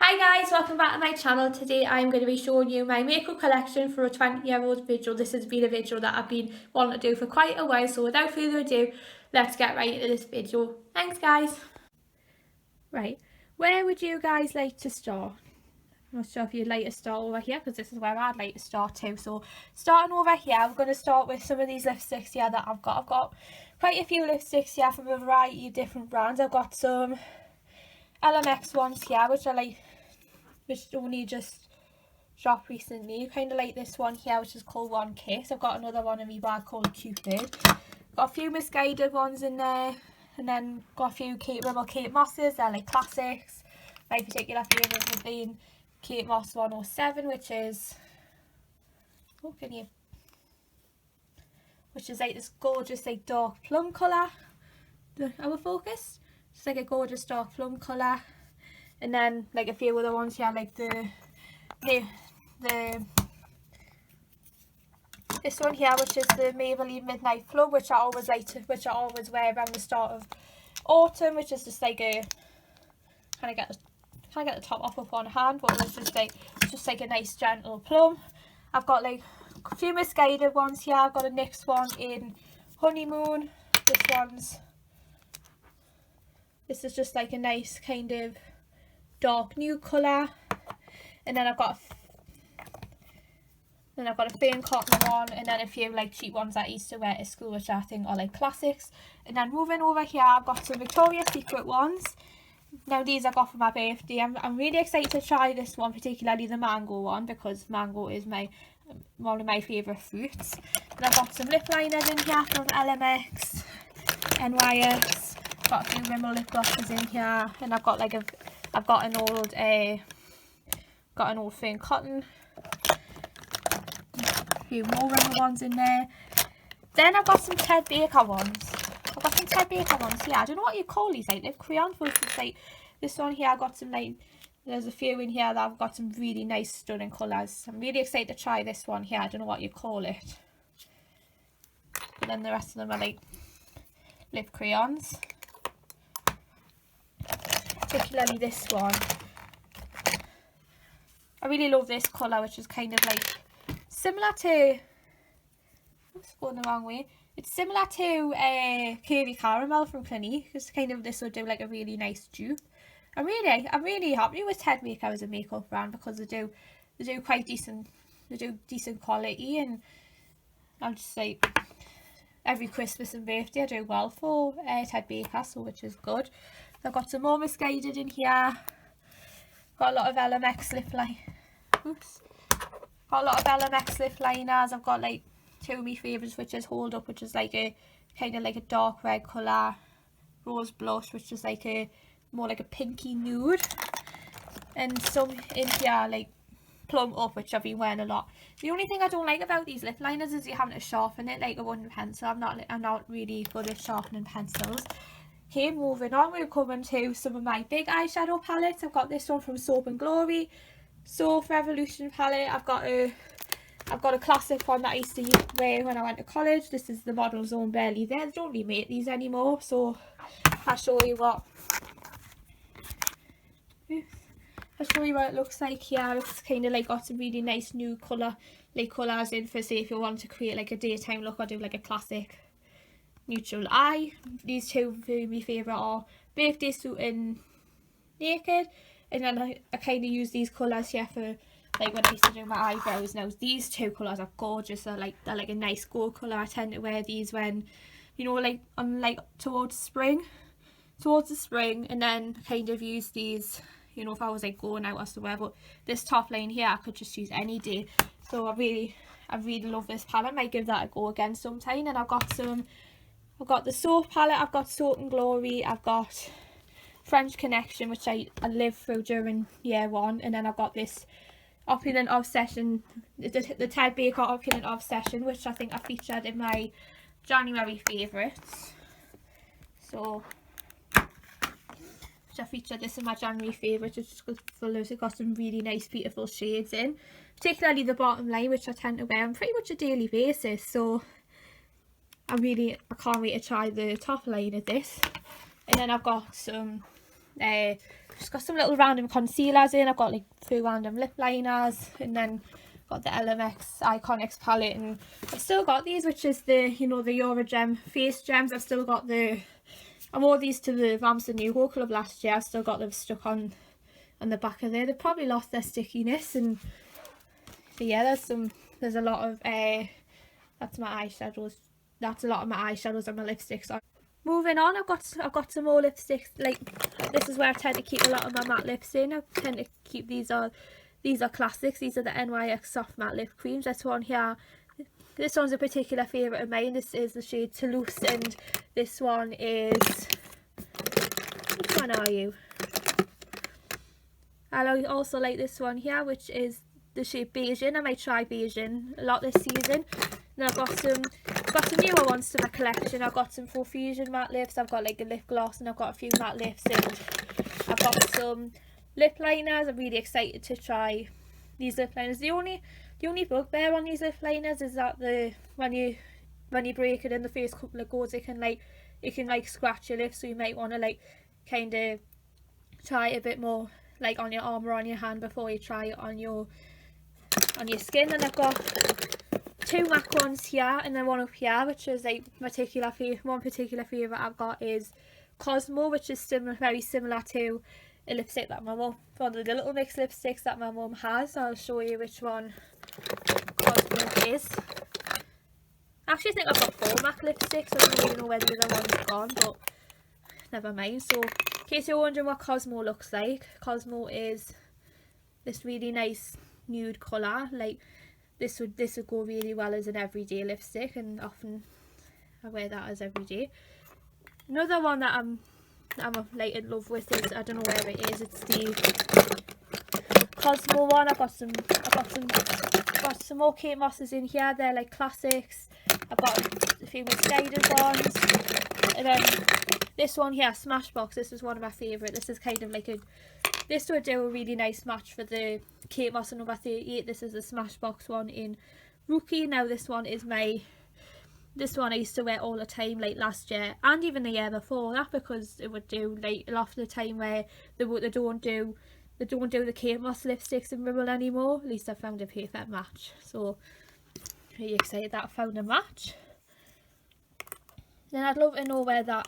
Hi guys, welcome back to my channel. Today I'm going to be showing you my makeup collection for a 20-year-old video. This has been a video that I've been wanting to do for quite a while, so without further ado, let's get right into this video. Thanks guys. Right, where would you guys like to start? I'm not sure if you'd like to start over here because this is where I'd like to start too. So starting over here, I'm going to start with some of these lipsticks here that I've got. I've got quite a few lipsticks here from a variety of different brands. I've got some LMX ones here which I like, which only just dropped recently. Kind of like this one here which is called One Kiss. I've got another one in my bag called Cupid. Got a few misguided ones in there, and then got a few Kate Mosses. They're like classics. My particular favourite has been Kate Moss 107, which is like this gorgeous like dark plum colour. Our focus. It's like a gorgeous dark plum colour. And then like a few other ones here, like this one here, which is the Maybelline Midnight Plum, which I always wear around the start of autumn, which is just like a kind of get the top off with one hand, but it's just like a nice gentle plum. I've got like a few misguided ones here. I've got a NYX one in Honeymoon. This is just like a nice kind of dark nude colour. And then I've got a thin cotton one, and then a few like cheap ones that I used to wear to school, which I think are like classics. And then moving over here, I've got some Victoria's Secret ones. Now these I got for my birthday. I'm really excited to try this one, particularly the mango one, because mango is one of my favourite fruits. And I've got some lip liners in here from LMX, NYX. Got a few Rimmel lip glosses in here, and I've got an old thin cotton. A few more Rimmel ones in there. Then I've got some Ted Baker ones. Yeah, I don't know what you call these, like they're crayons, but it's like this one here. I got some there's a few in here that I've got some really nice stunning colours. I'm really excited to try this one here. I don't know what you call it, but then the rest of them are like lip crayons, particularly this one. I really love this colour, which is kind of like similar to, oops, going the wrong way. It's similar to Curvy Caramel from Clinique. It's kind of, this would do like a really nice dupe. I'm really happy with Ted Baker as a makeup brand, because they do quite decent, decent quality, and I'm just like, every Christmas and birthday I do well for Ted Baker, so which is good. I've got some more misguided in here. Got a lot of LMX lip liners. I've got like two of my favourites, which is Hold Up, which is like a kind of like a dark red colour, Rose Blush, which is like a more like a pinky nude, and some in here like Plum Up, which I've been wearing a lot. The only thing I don't like about these lip liners is you having to sharpen it like a wooden pencil. I'm not really good at sharpening pencils. Okay, moving on, we're coming to some of my big eyeshadow palettes. I've got this one from Soap and Glory, Soap Revolution palette. I've got a classic one that I used to wear when I went to college. This is the Model's Own Barely There. They don't really make these anymore, so I'll show you what it looks like here. It's kind of like got some really nice new colours in for, say, if you want to create like a daytime look or do like a classic neutral eye. These two of my favourite are Birthday Suit and Naked, and then I kind of use these colours here for like when I used to do my eyebrows. Now these two colours are gorgeous. They're like a nice gold colour. I tend to wear these when, you know, like on like towards the spring, and then kind of use these, you know, if I was like going out or somewhere. But this top line here I could just use any day, so I really love this palette. Might give that a go again sometime. And I've got the Soap palette. I've got Soap and Glory. I've got French Connection, which I lived through during year one, and then I've got this Opulent Obsession, the Ted Baker Opulent Obsession, which I think I featured in my January favourites. So I featured this in my January favourites, which is got some really nice beautiful shades in, particularly the bottom line, which I tend to wear on pretty much a daily basis. So I can't wait to try the top line of this. And then I've got some Just got some little random concealers in. I've got like 3 random lip liners, and then got the LMX Iconics palette, and I've still got these, which is the, you know, the Eurogem face gems. I've still got the, I wore these to the Vamps and New Go Club last year. I've still got them stuck on the back of there. They've probably lost their stickiness, and so yeah, there's a lot of that's my eyeshadows. That's a lot of my eyeshadows and my lipsticks on. Moving on, I've got some more lipsticks. Like, this is where I tend to keep a lot of my matte lips in. I tend to keep these are classics. These are the NYX soft matte lip creams. This one here, this one's a particular favourite of mine. This is the shade Toulouse, and this one is, which one are you? I also like this one here, which is the shade Beijing. I might try Beijing a lot this season. And I've got some newer ones to my collection. I've got some Fusion matte lips. I've got like a lip gloss, and I've got a few matte lips, and I've got some lip liners. I'm really excited to try these lip liners. The only bugbear on these lip liners is that when you break it in the first couple of goes, it can scratch your lips, so you might want to like kind of try it a bit more like on your arm or on your hand before you try it on your skin. And I've got 2 MAC ones here, and then one up here, which is like one particular favourite I've got is Cosmo, which is very similar to a lipstick that my mum, one of the little mix lipsticks that my mum has. I'll show you which one Cosmo is. I actually think I've got 4 MAC lipsticks. I don't really know where the other one's gone, but never mind. So in case you're wondering what Cosmo looks like, Cosmo is this really nice nude colour. Like, this would go really well as an everyday lipstick, and often I wear that as everyday. Another one that I'm like in love with is, I don't know where it is, it's the Cosmo one. I've got some more Kate Mosses in here. They're like classics. I've got a few misguided ones, and then this one here, Smashbox. This is one of my favourite. This is kind of like this would do a really nice match for the Kate Moss number 38. This is a Smashbox one in Rookie. Now this one I used to wear all the time, like last year and even the year before that, because it would do like a lot of the time where they don't do the Kate Moss lipsticks in Rimmel anymore. At least I found a perfect match, so really excited that I found a match. Then I'd love to know where that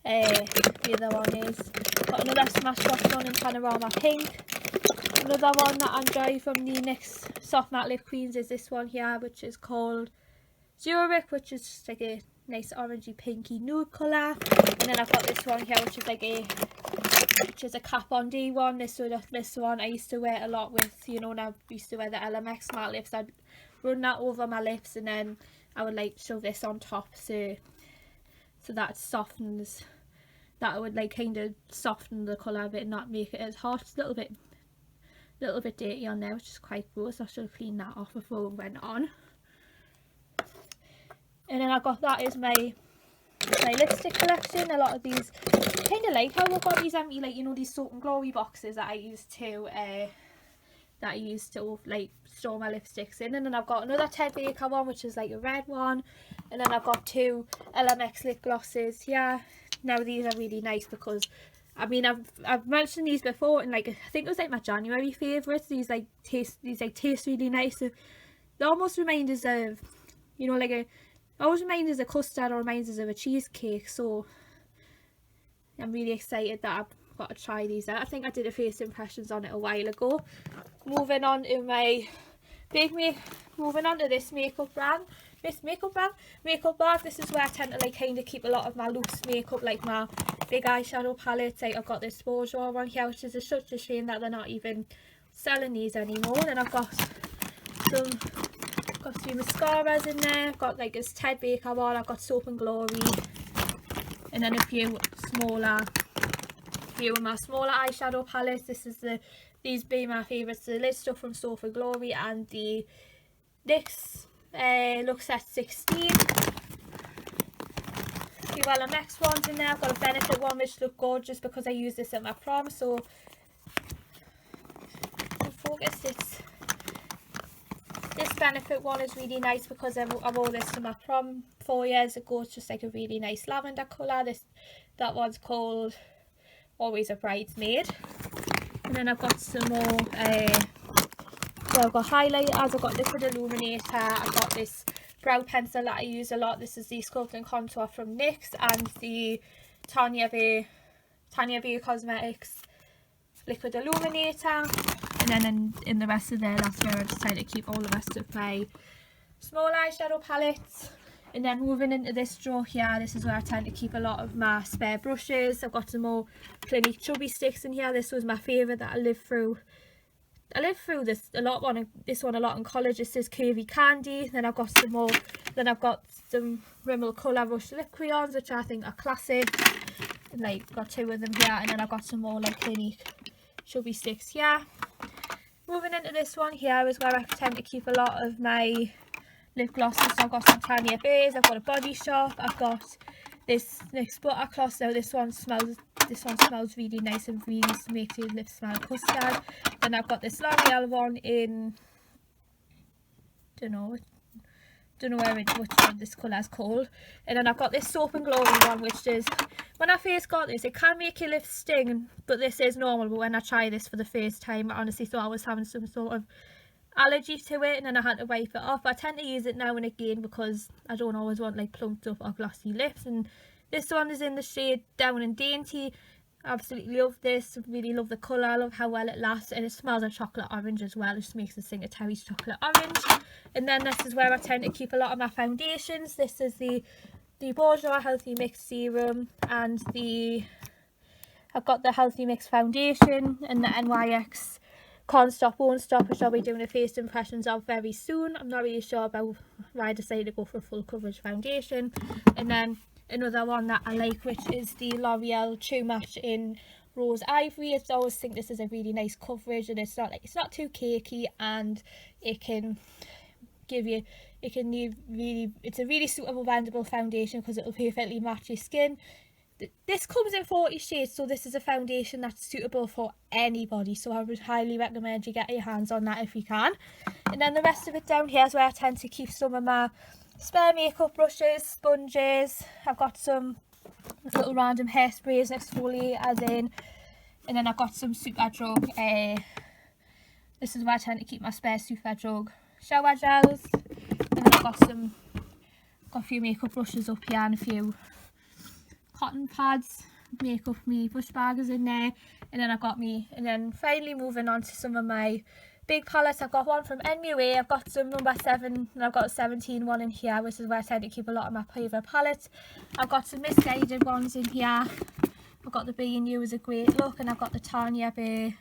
the other one is. Got another Smashbox one in Panorama Pink. Another one that I enjoy from the NYX soft matte lip queens is this one here, which is called Zurich, which is just like a nice orangey pinky nude colour. And then I've got this one here, which is a Kat Von D one. This one I used to wear a lot with, you know, when I used to wear the LMX matte lips, I'd run that over my lips, and then I would like shove this on top, so that softens. That would like kind of soften the colour a bit and not make it as hot. It's a little bit dirty on there, which is quite gross. I should have cleaned that off before we went on. And then I got, that is my lipstick collection. A lot of these, kind of like how I've got these empty, like, you know, these Soap and Glory boxes that I used to like store my lipsticks in. And then I've got another Ted Baker one, which is like a red one. And then I've got 2 LMX lip glosses here. Now these are really nice because, I mean, I've mentioned these before, and like I think it was like my January favourites. These taste really nice. They almost remind us of, you know, like always remind us of custard, or reminds us of a cheesecake. So I'm really excited that I've got to try these out. I think I did a first impressions on it a while ago. Moving on to this makeup brand. Makeup bag. This is where I tend to like kind of keep a lot of my loose makeup, like my big eyeshadow palettes. Like I've got this Bourjois one here, which is such a shame that they're not even selling these anymore. And I've got a few mascaras in there. I've got like this Ted Baker one. I've got Soap and Glory, and then a few of my smaller eyeshadow palettes. These be my favourites: the lid stuff from Soap and Glory and the NYX Looks at 16. A few LMX ones in there. I've got a Benefit one which look gorgeous because I use this at my prom. So focus, this Benefit one is really nice because I wore this to my prom 4 years ago. It's just like a really nice lavender colour. That one's called always a bridesmaid. And then I've got some more, so I've got highlighters, I've got liquid illuminator, I've got this brow pencil that I use a lot. This is the Sculpt and Contour from NYX, and the Tanya Bay Cosmetics liquid illuminator. And then in the rest of there, that's where I decided to keep all the rest of my small eyeshadow palettes. And then moving into this drawer here, this is where I tend to keep a lot of my spare brushes. I've got some more Clinique chubby sticks in here. This was my favourite that I lived through this a lot a lot in college. This is Curvy Candy. Then I've got some more. Then I've got some Rimmel Colour Rush lip crayons, which I think are classic. And like got 2 of them here. And then I've got some more like Clinique chubby sticks here. Moving into this one here is where I tend to keep a lot of my lip glosses. So I've got some Tanya Bays, I've got a Body Shop, I've got this NYX Butter Gloss. Now this one smells really nice and really makes your lips smell like custard. Then I've got this L'Oreal one in, don't know which one this colour is called. And then I've got this Soap and Glory one, which is, when I first got this, it can make your lips sting, but this is normal. But when I tried this for the first time, I honestly thought I was having some sort of allergy to it, and then I had to wipe it off. I tend to use it now and again because I don't always want like plumped up or glossy lips. And this one is in the shade Down and Dainty. Absolutely love this, really love the colour, I love how well it lasts, and it smells like chocolate orange as well. It just makes this thing a Terry's chocolate orange. And then this is where I tend to keep a lot of my foundations. This is the Bourjois Healthy Mix Serum, and I've got the Healthy Mix Foundation and the NYX Can't Stop Won't Stop, which I'll be doing a first impressions of very soon. I'm not really sure about why I decided to go for a full coverage foundation. And then another one that I like, which is the L'Oreal True Match in Rose Ivory. I always think this is a really nice coverage, and it's not too cakey, and it can give you, it's a really suitable blendable foundation because it'll perfectly match your skin. This comes in 40 shades, so this is a foundation that's suitable for anybody, so I would highly recommend you get your hands on that if you can. And then the rest of it down here is where I tend to keep some of my spare makeup brushes, sponges. I've got some little random hairsprays and exfoliators in, and then I've got some Superdrug. This is where I tend to keep my spare Superdrug shower gels. And then I've got a few makeup brushes up here and a few cotton pads, makeup me brush bags in there. And then finally moving on to some of my big palettes. I've got one from NUA, I've got some number 7, and I've got a 17 one in here, which is where I tend to keep a lot of my favourite palettes. I've got some misguided ones in here. I've got the B&U is a great look, and I've got the Tanya Bay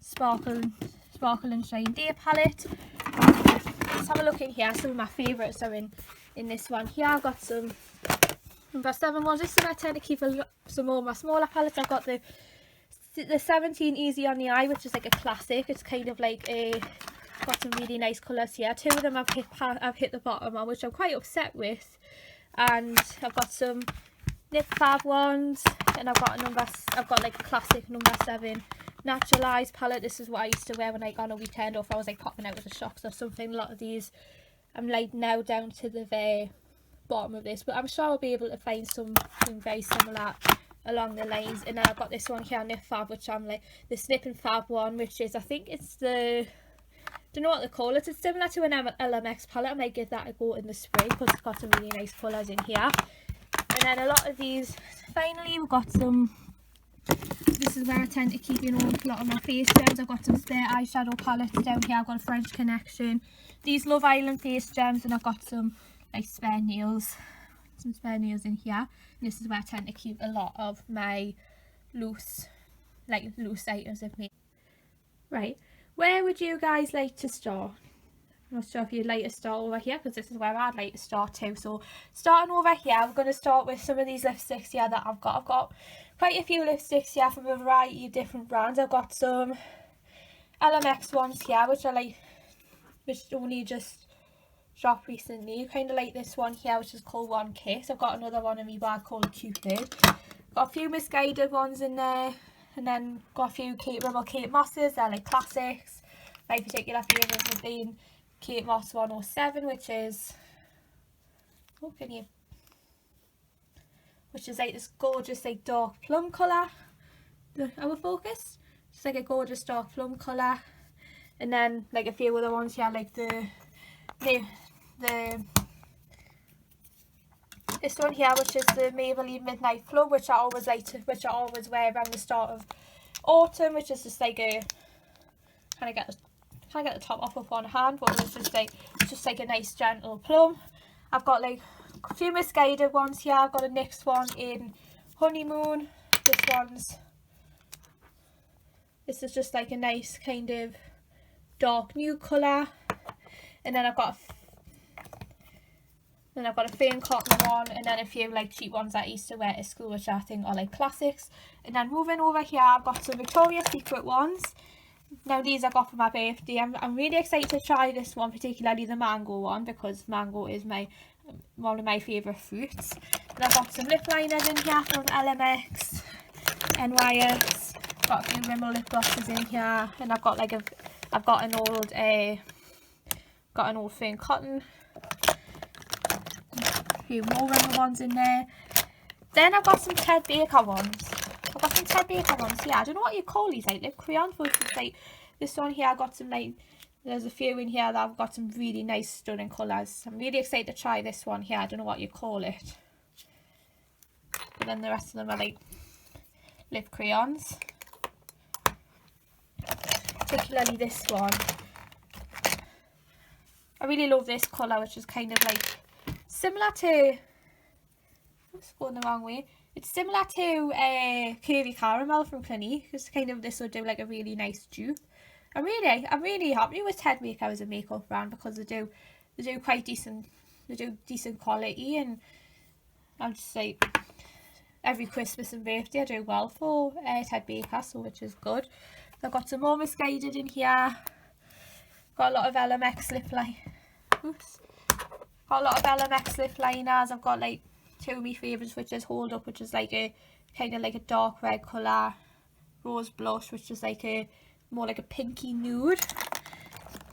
Sparkle and Shine Day palette. Let's have a look in here. Some of my favourites are in this one here. I've got some number 7 ones. This is where I tend to keep some more of my smaller palettes. I've got the 17 Easy on the Eye, which is like a classic. It's kind of like got some really nice colours here. 2 of them I've hit the bottom on, which I'm quite upset with. And I've got some Nip Fab ones, and I've got like a classic number 7 Natural Eyes palette. This is what I used to wear when I got on a weekend, or if I was like popping out of the shops or something. A lot of these I'm like now down to the very bottom of this, but I'm sure I'll be able to find something very similar along the lines. And then I've got this one here, Nip Fab, which I'm like the Snip and Fab one, which is, I think it's don't know what they call it. It's similar to an LMX palette. I might give that a go in the spring because it's got some really nice colours in here. And then a lot of these, finally we've got some, this is where I tend to keep, a lot of my face gems. I've got some spare eyeshadow palettes down here. I've got a French Connection, these Love Island face gems, and I've got some like spare nails in here. And this is where I tend to keep a lot of my loose items of me. Right, where would you guys like to start? I'm not sure if you'd like to start over here, because this is where I'd like to start too. So starting over here, I'm going to start with some of these lipsticks here that I've got. I've got quite a few lipsticks here from a variety of different brands. I've got some LMX ones here, which I like, which only just dropped recently. Kind of like this one here, which is called One Kiss. I've got another one in my bag called Cupid. Got a few misguided ones in there, and then got a few Rimmel Kate Mosses. They're like classics. My particular favourites have been Kate Moss 107, which is, which is like this gorgeous like dark plum colour. Our focus, just like a gorgeous dark plum colour. And then like a few other ones here, like the this one here, which is the Maybelline Midnight Plum, which I always wear around the start of autumn, which is just like a can't get the top off with one hand, but it's just like a nice gentle plum. I've got like a few misguided ones here. I've got a NYX one in Honeymoon. This is just like a nice kind of dark nude colour. And then I've got a Fern Cotton one, and then a few like cheap ones that I used to wear to school, which I think are like classics. And then moving over here, I've got some Victoria's Secret ones. Now these I got for my birthday. I'm really excited to try this one, particularly the mango one, because mango is one of my favourite fruits. And I've got some lip liners in here from LMX, NYX. Got a few Rimmel lip glosses in here, and I've got an old Fern Cotton. A few more Rimmel ones in there. Then I've got some Ted Baker ones. Yeah, I don't know what you call these, like lip crayons, but it's like this one here. I got some like, there's a few in here that I've got some really nice stunning colours. I'm really excited to try this one here. I don't know what you call it, but then the rest of them are like lip crayons, particularly this one. I really love this colour, which is kind of like similar to, it's going the wrong way. It's similar to Curvy Caramel from Clinique. It's kind of, this would do like a really nice dupe. I'm really happy with Ted Baker as a makeup brand, because they do quite decent, decent quality, and I'm just like, every Christmas and birthday I do well for Ted Baker, so which is good. I've got some more Misguided in here. Got a lot of LMX lip liners. I've got like two of my favourites, which is Hold Up, which is like a kind of like a dark red colour, Rose Blush, which is like a more like a pinky nude,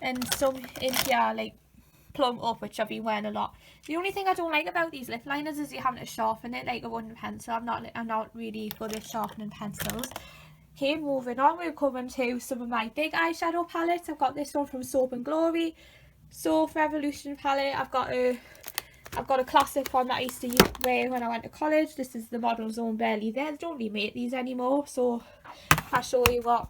and some in here like Plum Up, which I've been wearing a lot. The only thing I don't like about these lip liners is you having to sharpen it like a wooden pencil. I'm not really good at sharpening pencils. Okay, moving on, we're coming to some of my big eyeshadow palettes. I've got this one from Soap and Glory, Soap Revolution palette. I've got a classic one that I used to wear when I went to college. This is the Model's Own Barely There. They don't really make these anymore, so I'll show you what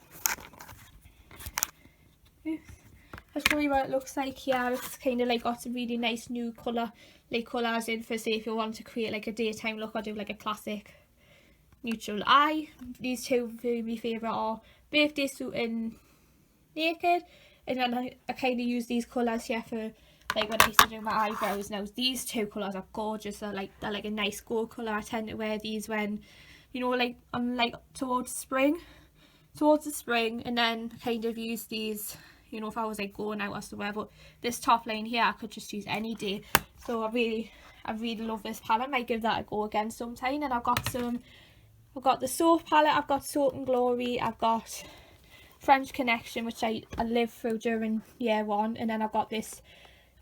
it looks like here. It's kind of like got some really nice new colours in for, say, if you want to create like a daytime look or do like a classic neutral eye. These two for my favourite are Birthday Suit and Naked, and then I kind of use these colours here for like when I used to do my eyebrows. Now these two colours are gorgeous. They're like a nice gold colour. I tend to wear these when, you know, like I'm like towards the spring, and then kind of use these, you know, if I was like going out or somewhere. But this top line here I could just use any day, so I really love this palette. Might give that a go again sometime. And I've got the Soap palette. I've got Soap and Glory. I've got French Connection, which I lived through during year one, and then I've got this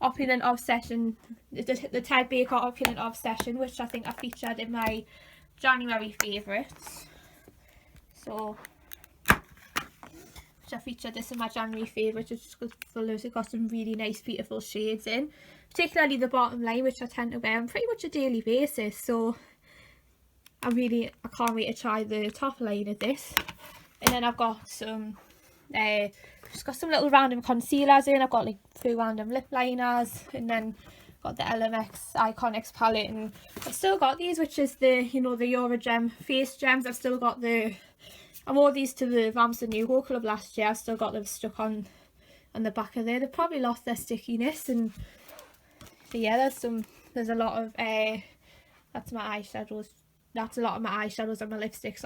Opulent Obsession, the Ted Baker Opulent Obsession, which I think I featured in my January favourites. So, I featured this in my January favourites, which is full of, it got some really nice beautiful shades in, particularly the bottom line, which I tend to wear on pretty much a daily basis. So I can't wait to try the top line of this. And then I've got some just got some little random concealers in. I've got like 2 random lip liners, and then got the LMX Iconics palette, and I've still got these, which is the, you know, the Eurogem face gems. I've still got I wore these to the Ramsden Nugo Club last year. I've still got them stuck on the back of there. They've probably lost their stickiness, and so yeah, there's a lot of that's my eyeshadows. That's a lot of my eyeshadows and my lipsticks